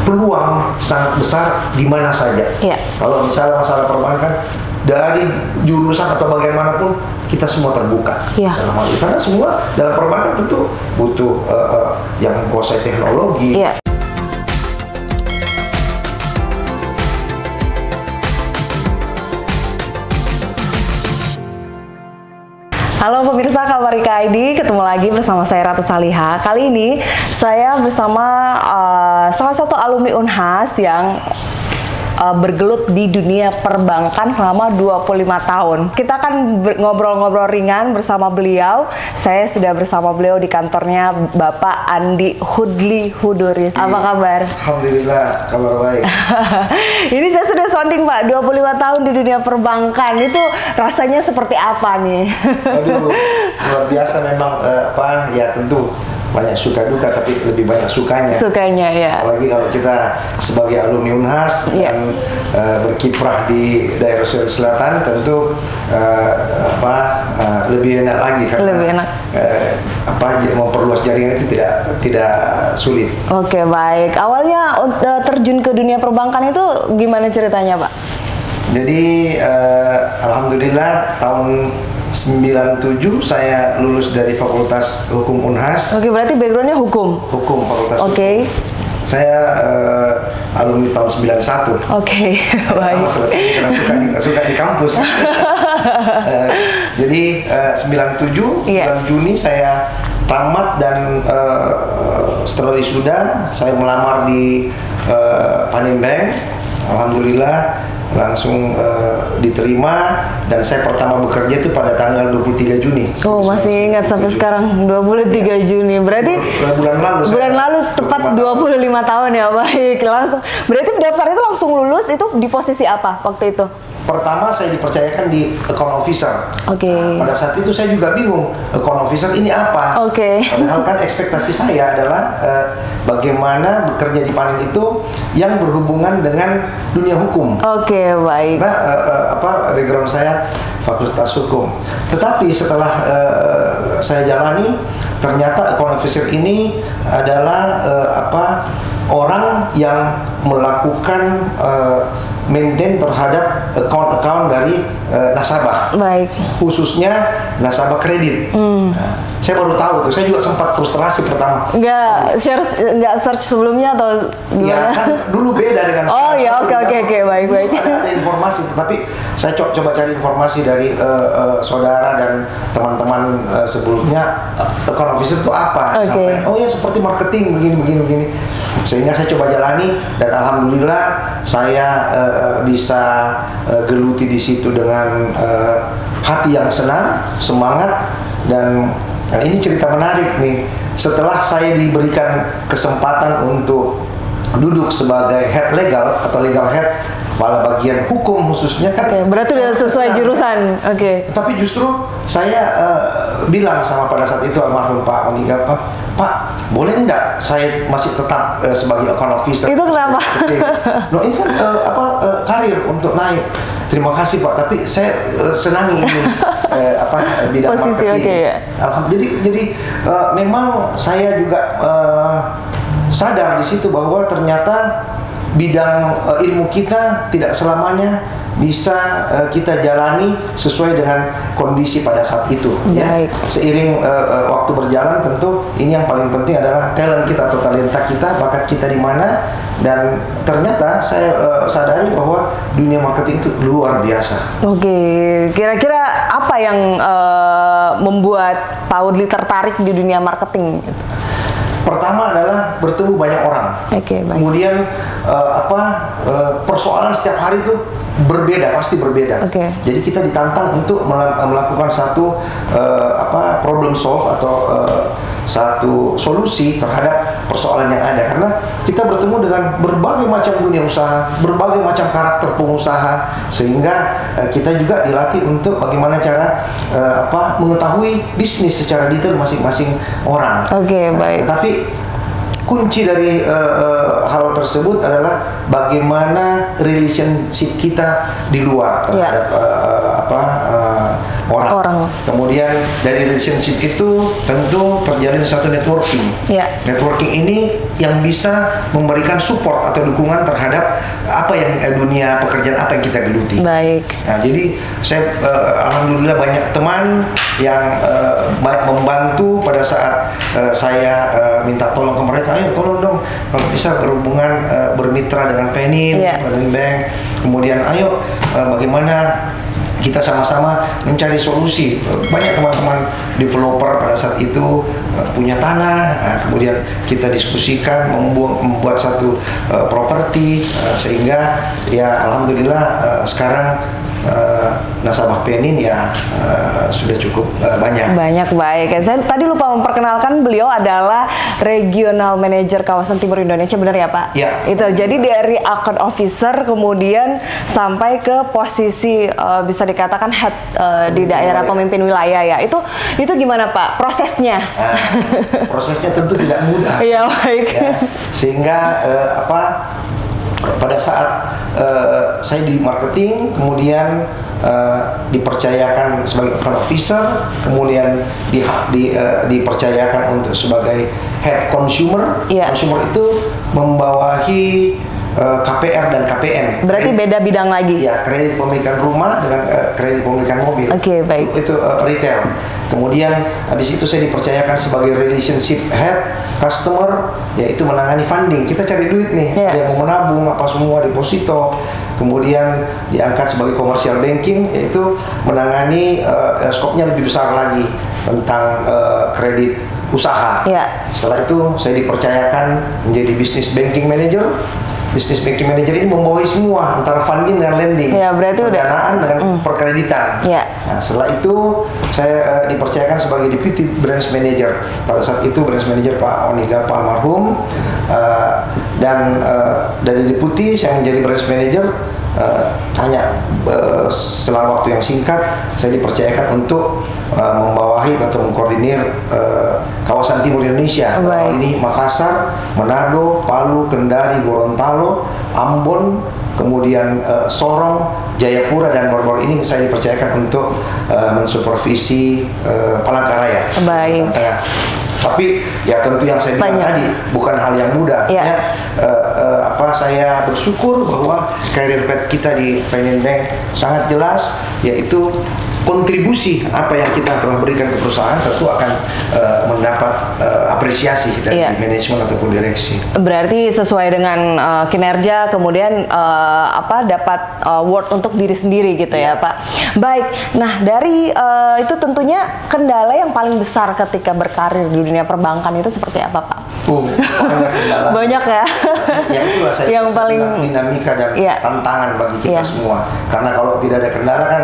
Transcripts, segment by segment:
peluang sangat besar di mana saja. Kalau misalnya masalah perbankan, dari jurusan atau bagaimanapun kita semua terbuka dalam hal itu. Karena semua dalam perbankan tentu butuh yang menguasai teknologi. Halo pemirsa Kabarika ID, ketemu lagi bersama saya Ratu Saliha. Kali ini saya bersama salah satu alumni Unhas yang bergelut di dunia perbankan selama 25 tahun. Kita akan ngobrol-ngobrol ringan bersama beliau. Saya sudah bersama beliau di kantornya Bapak Andi Hudli Huduris. Apa kabar? Alhamdulillah, kabar baik. Ini saya sudah sounding Pak, 25 tahun di dunia perbankan. Itu rasanya seperti apa nih? Aduh, luar biasa memang, ya tentu banyak suka duka, tapi lebih banyak sukanya. Sukanya ya. Apalagi kalau kita sebagai alumni Unhas dan berkiprah di daerah Sulawesi Selatan, tentu lebih enak lagi karena lebih enak. Memperluas jaringan itu tidak sulit. Oke, baik. Awalnya terjun ke dunia perbankan itu gimana ceritanya, Pak? Jadi alhamdulillah tahun 97 saya lulus dari Fakultas Hukum Unhas. Oke, berarti backgroundnya hukum? Hukum, Fakultas Hukum. Saya alumni tahun 91. Baik. Selesai karena suka di kampus. Jadi 97 bulan Juni saya tamat dan setelah wisuda saya melamar di Panin Bank. Alhamdulillah langsung diterima dan saya pertama bekerja itu pada tanggal 23 Juni. Oh, masih ingat sampai sekarang 23 Juni. Berarti bulan lalu tepat 25 tahun ya. Baik, langsung. Berarti daftar itu langsung lulus, itu di posisi apa waktu itu? Pertama saya dipercayakan di account officer. Pada saat itu saya juga bingung, account officer ini apa? Padahal kan ekspektasi saya adalah bagaimana bekerja di Panin itu yang berhubungan dengan dunia hukum. Baik. Nah, background saya Fakultas Hukum. Tetapi setelah saya jalani, ternyata account officer ini adalah orang yang melakukan maintain terhadap account dari nasabah, khususnya nasabah kredit. Saya baru tahu tuh, saya juga sempat frustrasi pertama. Nggak search sebelumnya atau gimana? Ya kan dulu beda dengan sekarang. Baik. Ada informasi, tapi saya coba cari informasi dari saudara dan teman-teman sebelumnya, account officer itu apa? Sampai, oh ya seperti marketing begini. Sehingga saya coba jalani dan alhamdulillah saya bisa geluti di situ dengan hati yang senang, semangat. Dan ini cerita menarik nih. Setelah saya diberikan kesempatan untuk duduk sebagai head legal atau legal head, kepala bagian hukum khususnya kan. Berarti udah sesuai jurusan. Tapi justru saya bilang sama pada saat itu almarhum Pak Oniga, Pak, boleh enggak saya masih tetap sebagai account officer? Itu kenapa? Ini kan karir untuk naik. Terima kasih Pak, tapi saya senangi ini bidang posisi marketing. Jadi memang saya juga sadar di situ bahwa ternyata bidang ilmu kita tidak selamanya bisa kita jalani sesuai dengan kondisi pada saat itu. Seiring waktu berjalan, tentu ini yang paling penting adalah talent kita atau talenta kita, bakat kita di mana. Dan ternyata saya sadari bahwa dunia marketing itu luar biasa. Kira-kira apa yang membuat Pak Hudli tertarik di dunia marketing? Pertama adalah bertemu banyak orang. Kemudian persoalan setiap hari itu pasti berbeda. Jadi kita ditantang untuk melakukan satu problem solve atau satu solusi terhadap persoalan yang ada, karena kita bertemu dengan berbagai macam dunia usaha, berbagai macam karakter pengusaha, sehingga kita juga dilatih untuk bagaimana cara mengetahui bisnis secara detail masing-masing orang. Tapi kunci dari hal tersebut adalah bagaimana relationship kita di luar terhadap orang. Kemudian dari relationship itu tentu terjalin satu networking. Networking ini yang bisa memberikan support atau dukungan terhadap apa yang dunia pekerjaan apa yang kita geluti. Nah, jadi saya alhamdulillah banyak teman yang membantu pada saat saya minta tolong ke mereka, ayo tolong dong kalau bisa berhubungan bermitra dengan Penin, Penin Bank. Kemudian ayo bagaimana kita sama-sama mencari solusi. Banyak teman-teman developer pada saat itu punya tanah, kemudian kita diskusikan membuat satu properti, sehingga ya alhamdulillah sekarang nasabah Penin ya sudah cukup banyak. Baik. Saya tadi lupa memperkenalkan, beliau adalah Regional Manager Kawasan Timur Indonesia, benar ya Pak? Ya. Itu jadi dari account officer kemudian sampai ke posisi bisa dikatakan head di daerah pemimpin wilayah ya. Itu gimana Pak prosesnya? Prosesnya tentu tidak mudah. Iya, baik. Ya, sehingga pada saat saya di marketing, kemudian dipercayakan sebagai account officer, kemudian dipercayakan untuk sebagai head consumer. Consumer itu membawahi KPR dan KPN. Berarti beda bidang lagi? Ya, kredit pemilikan rumah dengan kredit pemilikan mobil. Baik. Itu retail. Kemudian habis itu saya dipercayakan sebagai relationship head customer, yaitu menangani funding. Kita cari duit nih, ada yang mau menabung apa semua deposito. Kemudian diangkat sebagai commercial banking, yaitu menangani skopnya lebih besar lagi tentang kredit usaha. Setelah itu saya dipercayakan menjadi business banking manager. Business banking manager ini membawahi semua antara funding dan lending, berarti pendanaan dengan perkreditan. Nah, setelah itu saya dipercayakan sebagai deputy branch manager. Pada saat itu branch manager Pak Oniga Pak almarhum, dan dari deputy saya menjadi branch manager. Hanya selang waktu yang singkat saya dipercayakan untuk membawahi atau mengkoordinir kawasan timur Indonesia. Ini Makassar, Manado, Palu, Kendari, Gorontalo, Ambon, kemudian Sorong, Jayapura, dan baru-baru ini saya dipercayakan untuk mensupervisi Palangkaraya. Tapi ya tentu yang saya bilang tadi bukan hal yang mudah. Saya bersyukur bahwa career path kita di Penin Bank sangat jelas, yaitu kontribusi apa yang kita telah berikan ke perusahaan tentu akan mendapat apresiasi dari manajemen ataupun direksi. Berarti sesuai dengan kinerja, kemudian dapat award untuk diri sendiri gitu ya Pak. Baik, nah dari itu tentunya kendala yang paling besar ketika berkarir di dunia perbankan itu seperti apa Pak? Banyak ya. Yang itulah saya yang paling dinamika dan tantangan bagi kita semua. Karena kalau tidak ada kendala kan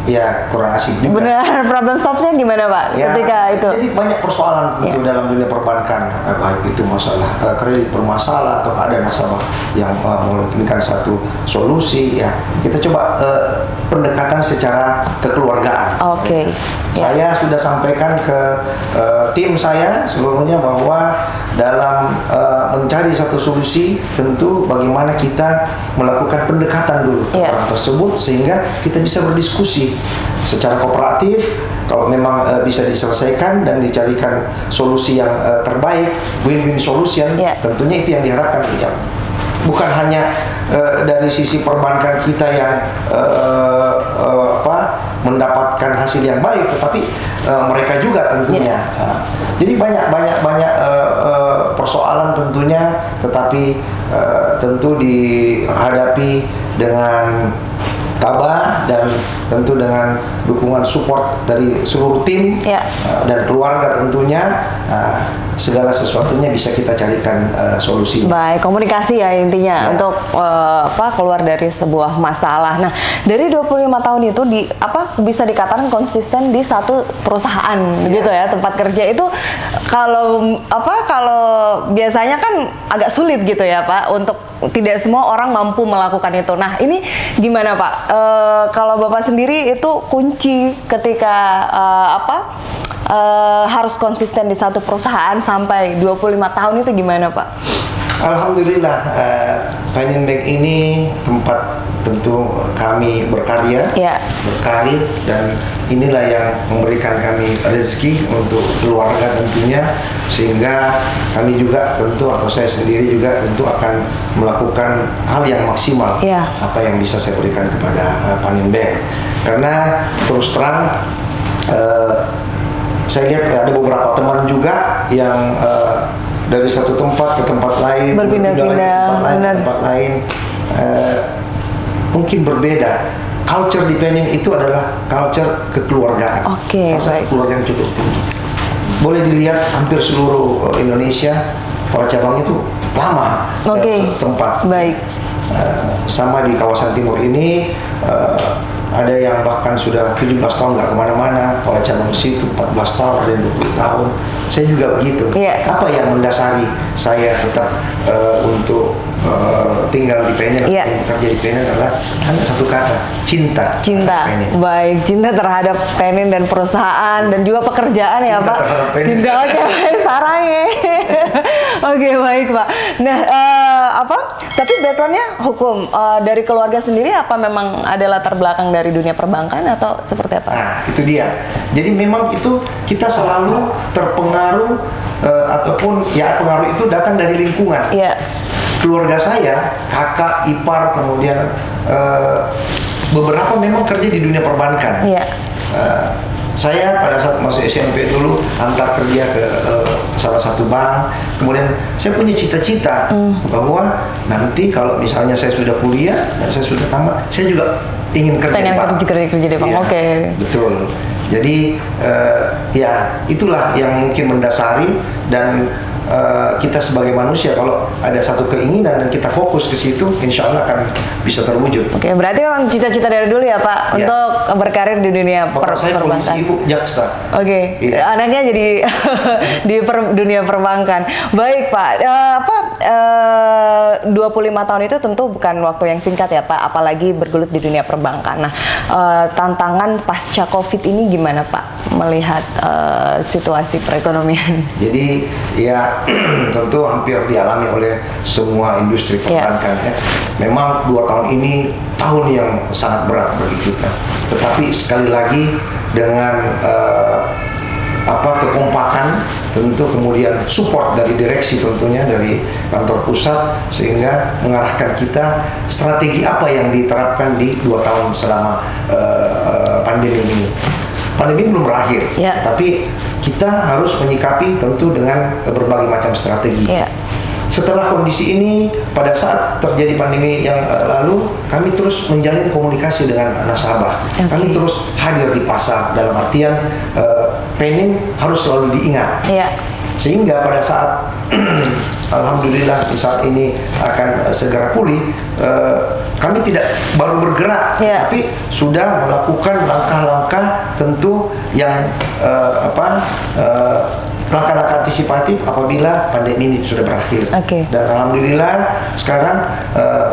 ya kurang asik juga. Benar, problem solve-nya gimana Pak ketika itu? Jadi banyak persoalan tentu dalam dunia perbankan, baik itu masalah kredit bermasalah atau ada nasabah yang memungkinkan satu solusi. Ya kita coba pendekatan secara kekeluargaan. Saya sudah sampaikan ke tim saya seluruhnya bahwa dalam mencari satu solusi tentu bagaimana kita melakukan pendekatan dulu ke orang tersebut sehingga kita bisa berdiskusi secara kooperatif. Kalau memang bisa diselesaikan dan dicarikan solusi yang terbaik, win-win solution, tentunya itu yang diharapkan. Bukan hanya dari sisi perbankan kita yang mendapatkan hasil yang baik, tetapi mereka juga tentunya. Jadi banyak persoalan tentunya, tetapi tentu dihadapi dengan tabah dan tentu dengan dukungan support dari seluruh tim dan keluarga tentunya. Segala sesuatunya bisa kita carikan solusi. Baik, komunikasi ya intinya untuk keluar dari sebuah masalah. Nah, dari 25 tahun itu bisa dikatakan konsisten di satu perusahaan gitu ya, tempat kerja itu kalau biasanya kan agak sulit gitu ya Pak, untuk tidak semua orang mampu melakukan itu. Nah, ini gimana Pak? Kalau Bapak sendiri itu kunci ketika harus konsisten di satu perusahaan sampai 25 tahun itu gimana Pak? Alhamdulillah, Panin Bank ini tempat tentu kami berkarya, berkarir, dan inilah yang memberikan kami rezeki untuk keluarga tentunya, sehingga kami juga tentu, atau saya sendiri juga tentu akan melakukan hal yang maksimal apa yang bisa saya berikan kepada Panin Bank. Karena terus terang saya lihat ada beberapa teman juga yang dari satu tempat ke tempat lain, berpindah-pindah, tempat lain, mungkin berbeda. Culture di Panin itu adalah culture kekeluargaan, kekeluargaan cukup tinggi. Boleh dilihat hampir seluruh Indonesia, para cabang itu lama dalam satu tempat. Sama di kawasan timur ini, ada yang bahkan sudah 17 tahun nggak kemana-mana, para cabang di situ 14 tahun, ada yang 20 tahun. Saya juga begitu. Apa yang mendasari saya tetap untuk tinggal di Panin, bekerja di Panin adalah hanya satu kata, cinta. Cinta. Baik, cinta terhadap Panin dan perusahaan dan juga pekerjaan ya Pak. Cinta, sarang ya. Oke, baik Pak. Nah, tapi backgroundnya hukum. Dari keluarga sendiri apa memang ada latar belakang dari dunia perbankan atau seperti apa? Nah, itu dia. Jadi memang itu kita selalu terpengaruh ataupun pengaruh itu datang dari lingkungan. Keluarga saya, kakak, ipar, kemudian beberapa memang kerja di dunia perbankan. Saya pada saat masuk SMP dulu antar kerja ke salah satu bank. Kemudian saya punya cita-cita bahwa nanti kalau misalnya saya sudah kuliah dan saya sudah tamat, saya juga ingin kerja di bank. Kerja di bank. Betul. Jadi itulah yang mungkin mendasari, dan kita sebagai manusia kalau ada satu keinginan dan kita fokus ke situ, insya Allah akan bisa terwujud. Berarti memang cita-cita dari dulu ya Pak untuk berkarir di dunia perbankan. Polisi, ibu jaksa. Anaknya jadi di dunia perbankan. Baik Pak, 25 tahun itu tentu bukan waktu yang singkat ya Pak, apalagi bergelut di dunia perbankan. Nah, tantangan pasca COVID ini gimana Pak melihat situasi perekonomian? Jadi tentu hampir dialami oleh semua industri perbankan Memang 2 tahun ini tahun yang sangat berat bagi kita. Tetapi sekali lagi dengan kekompakan, tentu kemudian support dari direksi, tentunya dari kantor pusat, sehingga mengarahkan kita strategi apa yang diterapkan di 2 tahun selama pandemi ini. Pandemi belum berakhir, tapi kita harus menyikapi tentu dengan berbagai macam strategi. Setelah kondisi ini, pada saat terjadi pandemi yang lalu, kami terus menjalin komunikasi dengan nasabah. Kami terus hadir di pasar, dalam artian Panin harus selalu diingat. Sehingga pada saat alhamdulillah saat ini akan segera pulih, kami tidak baru bergerak, tapi sudah melakukan langkah-langkah tentu yang langkah-langkah antisipatif apabila pandemi ini sudah berakhir. Dan alhamdulillah sekarang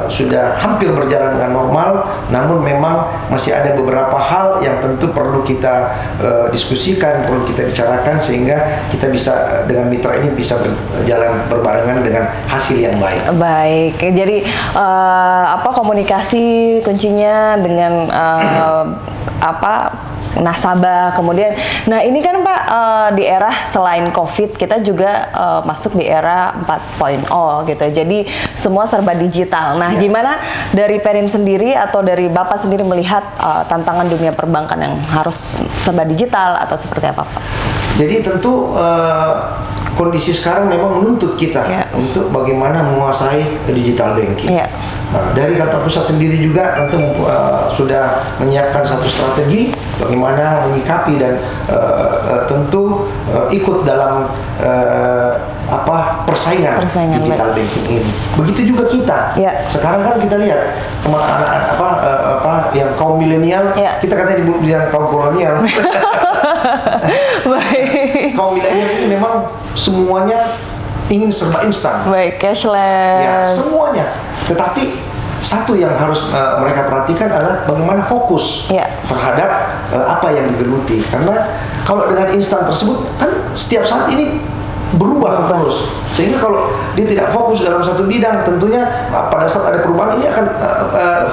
sudah hampir berjalan dengan normal, namun memang masih ada beberapa hal yang tentu perlu kita diskusikan, perlu kita bicarakan, sehingga kita bisa dengan mitra ini bisa berjalan berbarengan dengan hasil yang baik. Baik, jadi komunikasi kuncinya dengan nasabah. Kemudian, nah ini kan Pak, di era selain COVID kita juga masuk di era 4.0 gitu. Jadi semua serba digital. Nah, gimana dari Panin sendiri atau dari Bapak sendiri melihat tantangan dunia perbankan yang harus serba digital atau seperti apa Pak? Jadi tentu kondisi sekarang memang menuntut kita untuk bagaimana menguasai digital banking. Dari kantor pusat sendiri juga tentu sudah menyiapkan satu strategi bagaimana menyikapi dan tentu ikut dalam persaingan digital banking ini. Begitu juga kita. Sekarang kan kita lihat anak-anak yang kaum milenial, kita katanya dibilang kaum kolonial. Kaum milenial ini memang semuanya ingin serba instan. Cashless. Semuanya. Tetapi satu yang harus mereka perhatikan adalah bagaimana fokus terhadap apa yang digeluti. Karena kalau dengan instan tersebut kan setiap saat ini berubah terus, sehingga kalau dia tidak fokus dalam satu bidang, tentunya pada saat ada perubahan ini akan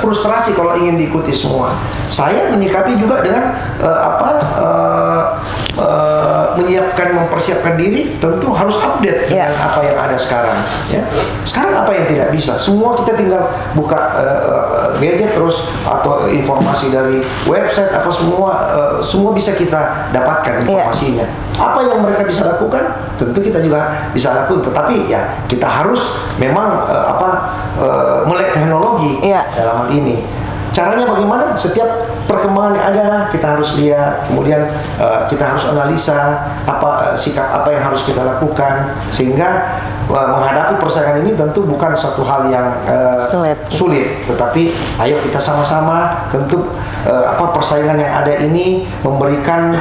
frustrasi kalau ingin diikuti semua. Saya menyikapi juga dengan menyiapkan, mempersiapkan diri, tentu harus update dengan apa yang ada sekarang. Ya, sekarang apa yang tidak bisa, semua kita tinggal buka gadget terus atau informasi dari website atau semua bisa kita dapatkan informasinya. Apa yang mereka bisa lakukan, tentu kita juga bisa lakukan. Tetapi ya kita harus memang melek teknologi dalam hal ini. Caranya bagaimana? Setiap perkembangan yang ada kita harus lihat, kemudian kita harus analisa sikap apa yang harus kita lakukan, sehingga menghadapi persaingan ini tentu bukan satu hal yang sulit, tetapi ayo kita sama-sama tentu persaingan yang ada ini memberikan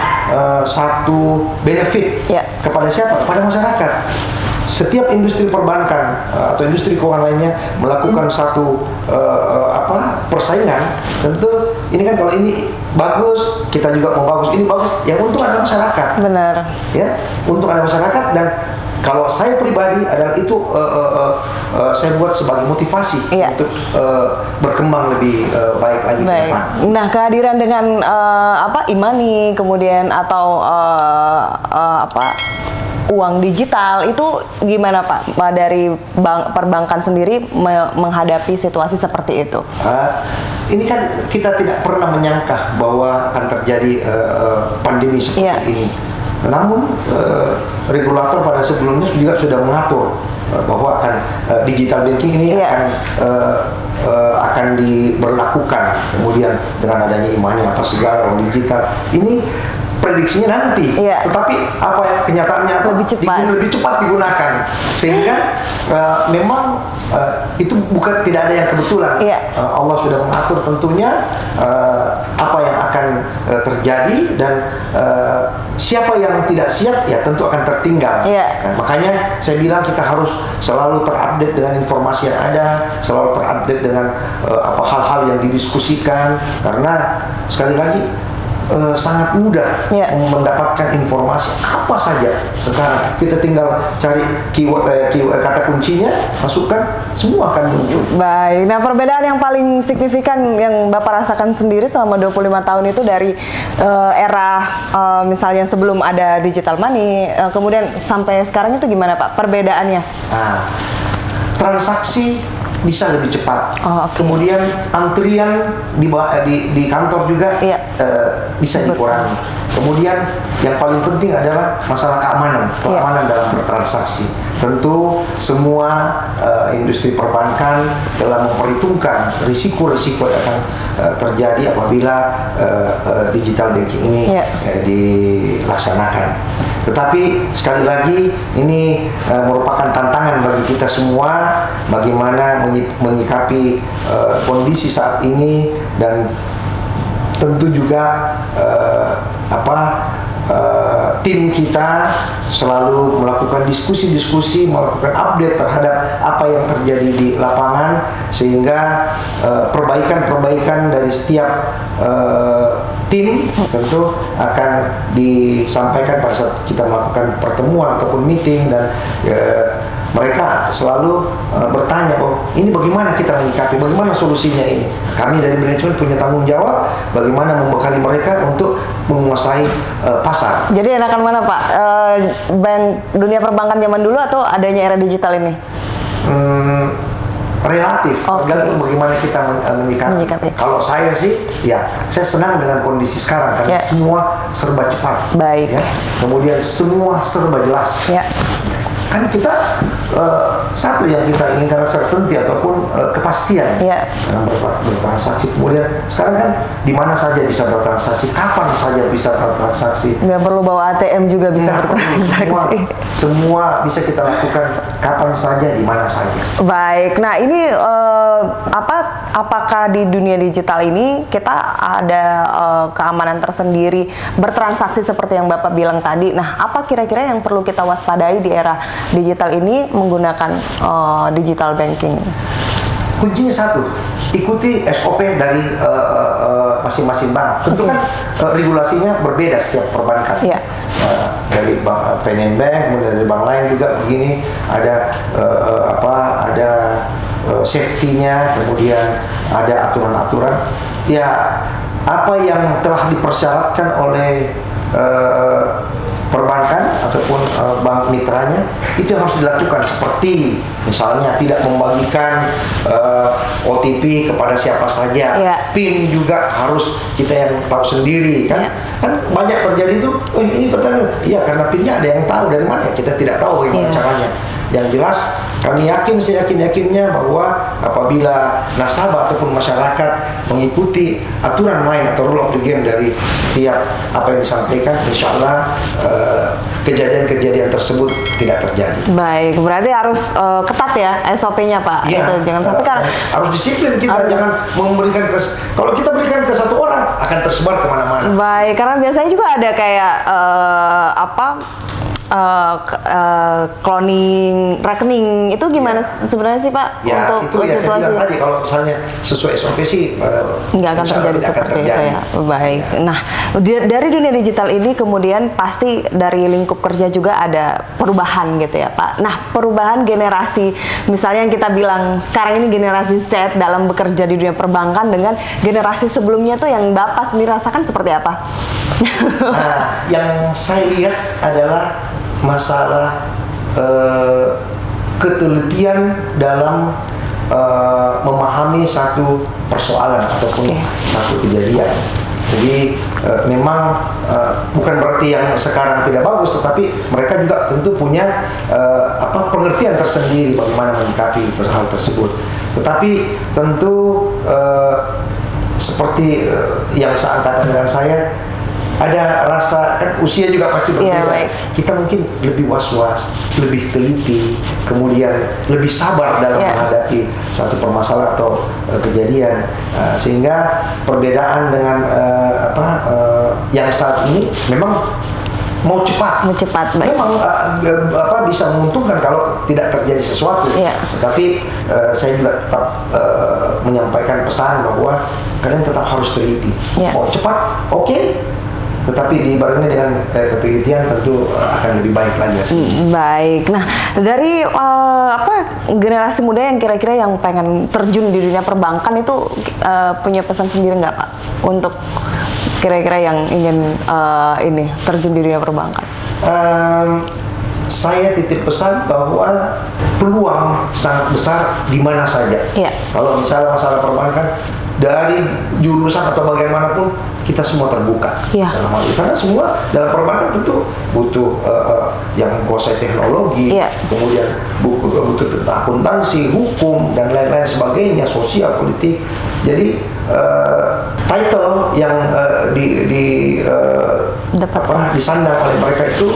satu benefit kepada siapa? Kepada masyarakat. Setiap industri perbankan atau industri keuangan lainnya melakukan satu persaingan, tentu ini kan kalau ini bagus, kita juga mau bagus, ini bagus, yang untung adalah masyarakat. Benar. Ya, untung ada masyarakat, dan kalau saya pribadi adalah itu saya buat sebagai motivasi untuk berkembang lebih baik lagi ke depan. Nah, kehadiran dengan e-money kemudian atau uang digital itu gimana Pak dari perbankan sendiri menghadapi situasi seperti itu? Ini kan kita tidak pernah menyangka bahwa akan terjadi pandemi seperti ini. Namun regulator pada sebelumnya juga sudah mengatur bahwa akan digital banking ini akan diberlakukan, kemudian dengan adanya e-money apa segala digital ini prediksinya nanti, tetapi kenyataannya lebih cepat digunakan, sehingga memang itu bukan tidak ada yang kebetulan. Allah sudah mengatur tentunya apa yang akan terjadi, dan siapa yang tidak siap ya tentu akan tertinggal. Makanya saya bilang kita harus selalu terupdate dengan informasi yang ada, selalu terupdate dengan hal-hal yang didiskusikan, karena sekali lagi sangat mudah mendapatkan informasi apa saja sekarang. Kita tinggal cari keyword kata kuncinya, masukkan, semua akan muncul. Baik, nah perbedaan yang paling signifikan yang Bapak rasakan sendiri selama 25 tahun itu dari era misalnya sebelum ada digital money, kemudian sampai sekarang itu gimana Pak perbedaannya? Transaksi bisa lebih cepat. Kemudian antrian di kantor juga bisa dikurangi. Kemudian yang paling penting adalah masalah keamanan dalam bertransaksi. Tentu semua industri perbankan telah memperhitungkan risiko-risiko yang akan terjadi apabila digital banking ini dilaksanakan. Tetapi sekali lagi ini merupakan tantangan bagi kita semua, bagaimana menyikapi kondisi saat ini, dan tentu juga tim kita selalu melakukan diskusi-diskusi, melakukan update terhadap apa yang terjadi di lapangan, sehingga perbaikan-perbaikan dari setiap tim tentu akan disampaikan pada saat kita melakukan pertemuan ataupun meeting, dan mereka selalu bertanya, ini bagaimana kita menyikapi, bagaimana solusinya ini. Kami dari manajemen punya tanggung jawab bagaimana membekali mereka untuk menguasai pasar. Jadi enakan mana Pak? Dunia perbankan zaman dulu atau adanya era digital ini? Relatif, tergantung bagaimana kita menyikapi. Kalau saya sih, saya senang dengan kondisi sekarang karena semua serba cepat. Baik. Kemudian semua serba jelas. Kan kita satu yang kita inginkan certainty ataupun kepastian dalam bertransaksi. Kemudian sekarang kan di mana saja bisa bertransaksi, kapan saja bisa bertransaksi. Nggak perlu bawa ATM juga bisa bertransaksi. Semua bisa kita lakukan kapan saja, di mana saja. Baik. Nah ini apakah di dunia digital ini kita ada keamanan tersendiri bertransaksi seperti yang Bapak bilang tadi? Nah apa kira-kira yang perlu kita waspadai di era digital ini menggunakan digital banking? Kuncinya satu, ikuti SOP dari masing-masing bank. Tentu kan regulasinya berbeda setiap perbankan. dari bank Bank, kemudian dari bank lain juga begini, ada ada safety-nya, kemudian ada aturan-aturan. Ya, apa yang telah dipersyaratkan oleh perbankan ataupun bank mitranya itu harus dilakukan, seperti misalnya tidak membagikan OTP kepada siapa saja, PIN juga harus kita yang tahu sendiri kan. Kan banyak terjadi itu, ini katanya, iya karena PIN-nya ada yang tahu, dari mana kita tidak tahu bagaimana caranya. Yang jelas kami yakin, seyakin-yakinnya bahwa apabila nasabah ataupun masyarakat mengikuti aturan main atau rule of the game dari setiap apa yang disampaikan, insya Allah kejadian-kejadian tersebut tidak terjadi. Baik, berarti harus ketat ya SOP-nya Pak. Ya, itu jangan sampai karena harus disiplin kita, jangan memberikan kalau kita berikan ke satu orang akan tersebar kemana-mana. Baik, karena biasanya juga ada kayak cloning rekening, itu gimana sebenarnya sih Pak? Ya, untuk itu ya situasi saya bilang tadi, kalau misalnya sesuai SOP sih nggak akan terjadi seperti itu ya. Baik. Ya. Nah, dari dunia digital ini kemudian pasti dari lingkup kerja juga ada perubahan gitu ya Pak. Nah, perubahan generasi, misalnya yang kita bilang sekarang ini generasi Z dalam bekerja di dunia perbankan dengan generasi sebelumnya tuh yang Bapak sendiri rasakan seperti apa? Nah, yang saya lihat adalah masalah ketelitian dalam memahami satu persoalan ataupun satu kejadian. Jadi memang bukan berarti yang sekarang tidak bagus, tetapi mereka juga tentu punya pengertian tersendiri bagaimana menyikapi hal tersebut. Tetapi tentu seperti yang seangkatan dengan saya, ada rasa, kan usia juga pasti berbeda. Kita mungkin lebih was-was, lebih teliti, kemudian lebih sabar dalam menghadapi satu permasalahan atau kejadian, sehingga perbedaan dengan yang saat ini memang mau cepat, memang bisa menguntungkan kalau tidak terjadi sesuatu. Tapi saya juga tetap menyampaikan pesan bahwa kalian tetap harus teliti. Mau cepat, oke. Tetapi dibarengi dengan ketelitian tentu akan lebih baik lagi. Baik. Nah, dari generasi muda yang kira-kira yang pengen terjun di dunia perbankan itu punya pesan sendiri nggak Pak untuk kira-kira yang ingin terjun di dunia perbankan? Saya titip pesan bahwa peluang sangat besar di mana saja. Kalau misalnya masalah perbankan, dari jurusan atau bagaimanapun kita semua terbuka dalam hal itu, karena semua dalam perbankan tentu butuh yang menguasai teknologi, kemudian butuh tentang akuntansi, hukum dan lain-lain sebagainya, sosial, politik. Jadi title yang disandang oleh mereka itu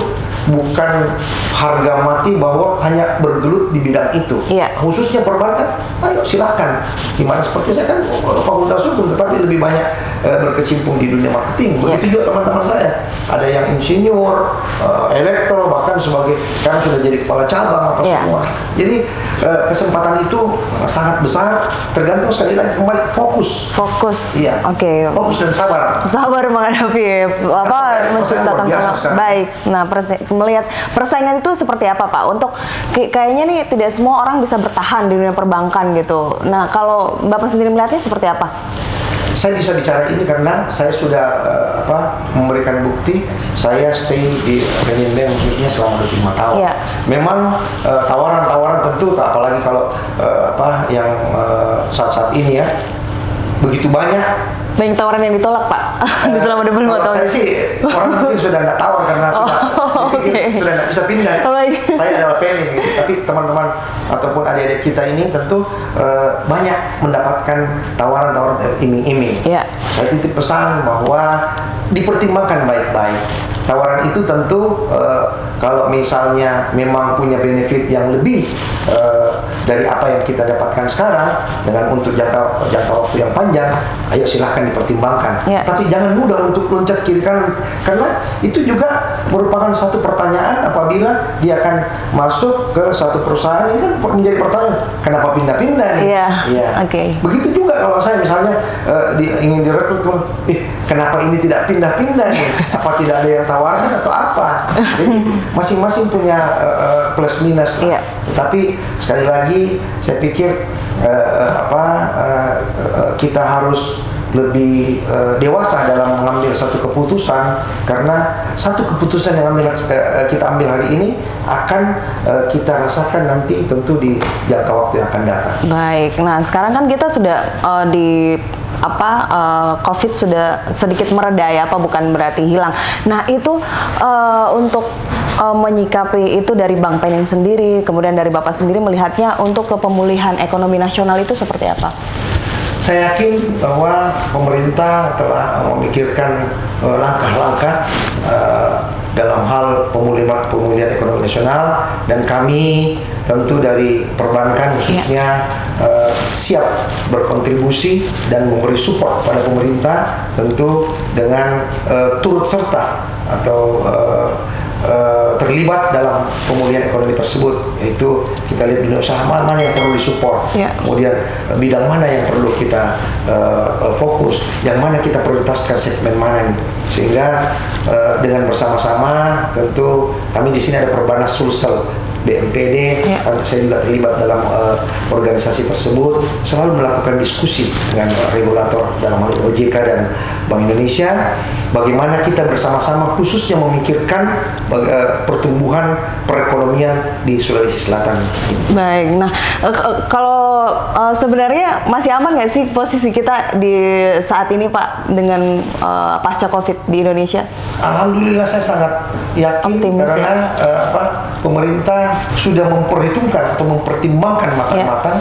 bukan harga mati bahwa hanya bergelut di bidang itu. Khususnya perbankan, ayo silakan. Dimana seperti saya kan fakultas hukum, tetapi lebih banyak berkecimpung di dunia marketing. Begitu juga teman-teman saya, ada yang insinyur, elektro, bahkan sekarang sudah jadi kepala cabang apa semua. Jadi kesempatan itu sangat besar, tergantung sekali lagi kembali fokus. Fokus dan sabar menghadapi menciptakan baik. Nah, melihat persaingan itu seperti apa Pak? Untuk kayaknya nih tidak semua orang bisa bertahan di dunia perbankan gitu. Nah, kalau Bapak sendiri melihatnya seperti apa? Saya bisa bicara ini karena saya sudah memberikan bukti. Saya stay di Bank khususnya selama 25 tahun. Memang tawaran-tawaran tentu, apalagi kalau yang saat-saat ini ya, begitu banyak tawaran yang ditolak Pak selama 25 tahun. Saya sih orang mungkin sudah nggak tawar karena sudah nggak bisa pindah. Saya adalah planning gitu. Tapi teman-teman ataupun adik-adik kita ini tentu banyak mendapatkan tawaran-tawaran iming-iming. Saya titip pesan bahwa dipertimbangkan baik-baik. Tawaran itu tentu kalau misalnya memang punya benefit yang lebih dari apa yang kita dapatkan sekarang dengan untuk jangka waktu yang panjang, ayo silahkan dipertimbangkan. Tapi jangan mudah untuk loncat kiri kanan, karena itu juga merupakan satu pertanyaan apabila dia akan masuk ke satu perusahaan. Ini kan menjadi pertanyaan, kenapa pindah-pindah nih? Begitu juga kalau saya misalnya ingin direkrut, kenapa ini tidak pindah-pindah nih? Apa tidak ada yang tawarkan atau apa? Jadi masing-masing punya plus minus. Iya. Tapi sekali lagi saya pikir kita harus lebih dewasa dalam mengambil satu keputusan, karena satu keputusan yang kita ambil hari ini akan kita rasakan nanti tentu di jangka waktu yang akan datang. Baik, nah sekarang kan kita sudah COVID sudah sedikit mereda ya, bukan berarti hilang. Nah itu untuk menyikapi itu dari Bank Penin sendiri, kemudian dari Bapak sendiri melihatnya untuk pemulihan ekonomi nasional itu seperti apa? Saya yakin bahwa pemerintah telah memikirkan langkah-langkah dalam hal pemulihan ekonomi nasional, dan kami tentu dari perbankan khususnya siap berkontribusi dan memberi support pada pemerintah, tentu dengan turut serta atau terlibat dalam pemulihan ekonomi tersebut, yaitu kita lihat dunia usaha mana yang perlu disupport, kemudian bidang mana yang perlu kita fokus, yang mana kita prioritaskan segmen mana nih, sehingga dengan bersama-sama tentu kami di sini ada Perbanas Sulsel BNPD, saya juga terlibat dalam organisasi tersebut, selalu melakukan diskusi dengan regulator dalam hal OJK dan Bank Indonesia, bagaimana kita bersama-sama khususnya memikirkan pertumbuhan perekonomian di Sulawesi Selatan. Baik, nah kalau sebenarnya masih aman nggak sih posisi kita di saat ini Pak dengan pasca COVID di Indonesia? Alhamdulillah saya sangat yakin. Optimis, karena pemerintah sudah memperhitungkan atau mempertimbangkan matang-matang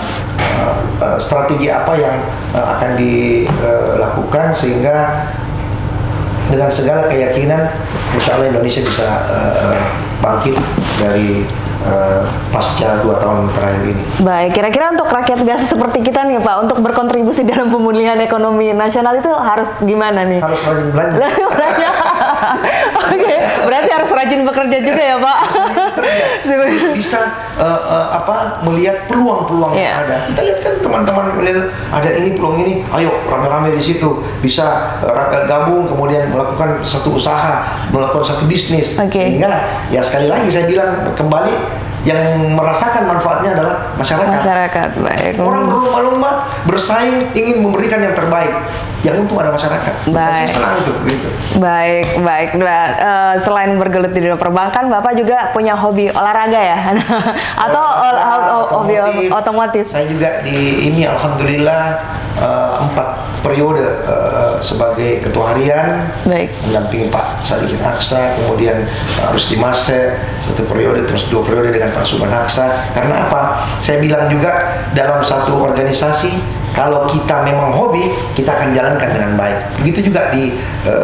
strategi apa yang akan dilakukan, sehingga dengan segala keyakinan insya Allah Indonesia bisa bangkit dari pasca 2 tahun terakhir ini. Baik, kira-kira untuk rakyat biasa seperti kita nih Pak, untuk berkontribusi dalam pemulihan ekonomi nasional itu harus gimana nih? Harus rajin belanja. Oke, berarti harus rajin bekerja juga ya Pak. Bisa melihat peluang-peluang yang ada. Kita lihat kan teman-teman melihat ada ini peluang ini, ayo rame-rame di situ, bisa gabung kemudian melakukan satu usaha, melakukan satu bisnis. Sehingga ya sekali lagi saya bilang kembali, yang merasakan manfaatnya adalah masyarakat. Baik. Orang berlomba-lomba bersaing ingin memberikan yang terbaik, yang untung ada masyarakat. Baik. Saya senang itu. Gitu. Baik. Nah, selain bergelut di dunia perbankan, Bapak juga punya hobi olahraga ya? Atau hobi otomotif? Saya juga di ini alhamdulillah 4 periode sebagai ketua harian, mendampingi Pak Sadikin Aksa, kemudian harus di Mase 1 periode, terus 2 periode dengan Pak Subhan Aksa. Karena apa? Saya bilang juga dalam satu organisasi, kalau kita memang hobi, kita akan jalankan dengan baik. Begitu juga di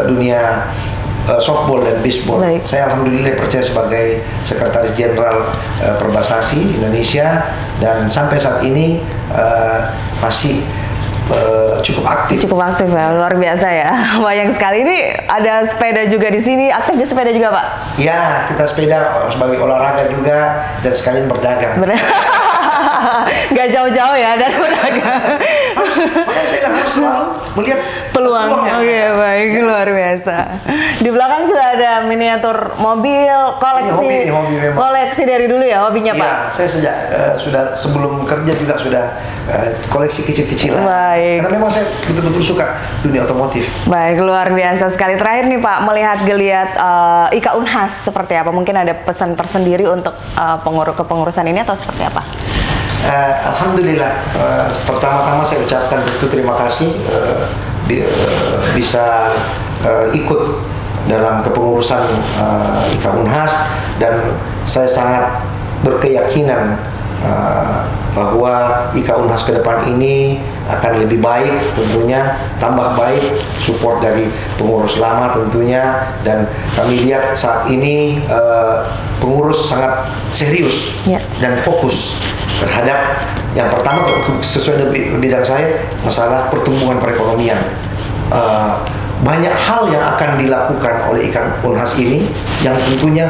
dunia softball dan baseball. Saya alhamdulillah percaya sebagai Sekretaris Jenderal Perbasasi Indonesia, dan sampai saat ini masih cukup aktif. Cukup aktif ya, luar biasa ya. Banyak sekali. Ini ada sepeda juga di sini. Aktif di sepeda juga Pak? Ya, kita sepeda sebagai olahraga juga dan sekalian berdagang. Gak jauh-jauh ya dari berdagang. Makanya saya harus selalu melihat peluang. Oke, baik, luar biasa. Di belakang juga ada miniatur mobil, koleksi. Hobi koleksi dari dulu ya hobinya Pak? Iya, saya sejak sebelum kerja juga sudah koleksi kecil-kecilan. Baik. Karena memang saya betul-betul suka dunia otomotif. Baik, luar biasa sekali. Terakhir nih Pak, melihat geliat IKA Unhas seperti apa? Mungkin ada pesan tersendiri untuk kepengurusan ini atau seperti apa? Alhamdulillah, pertama-tama saya ucapkan tentu terima kasih bisa ikut dalam kepengurusan IKA Unhas, dan saya sangat berkeyakinan bahwa IKA Unhas ke depan ini akan lebih baik, tentunya tambah baik, support dari pengurus lama tentunya, dan kami lihat saat ini pengurus sangat serius dan fokus terhadap yang pertama sesuai dengan bidang saya, masalah pertumbuhan perekonomian. banyak hal yang akan dilakukan oleh Ikan Unhas ini yang tentunya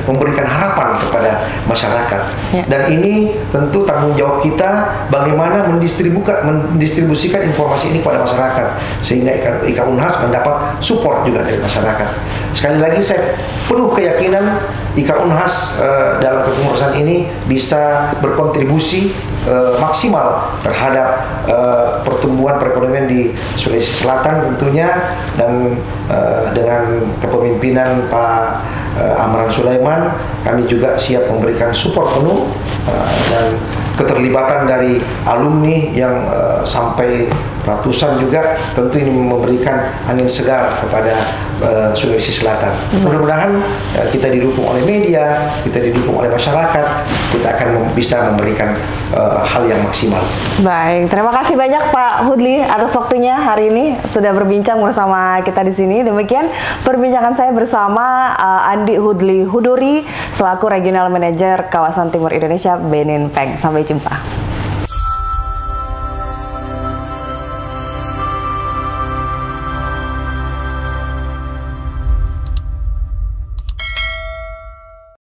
memberikan harapan kepada masyarakat. Dan ini tentu tanggung jawab kita bagaimana mendistribusikan informasi ini kepada masyarakat sehingga Ikan Unhas mendapat support juga dari masyarakat. Sekali lagi saya penuh keyakinan Ikan Unhas dalam kepengurusan ini bisa berkontribusi maksimal terhadap pertumbuhan perekonomian di Sulawesi Selatan tentunya, dan dengan kepemimpinan Pak Amran Sulaiman kami juga siap memberikan support penuh dan keterlibatan dari alumni yang sampai ratusan juga tentu ini memberikan angin segar kepada Sulawesi Selatan. Mudah-mudahan kita didukung oleh media, kita didukung oleh masyarakat, kita akan bisa memberikan hal yang maksimal. Baik, terima kasih banyak Pak Hudli atas waktunya hari ini sudah berbincang bersama kita di sini. Demikian perbincangan saya bersama Andi Hudli Hudori selaku Regional Manager Kawasan Timur Indonesia Benin Peng. Sampai jumpa.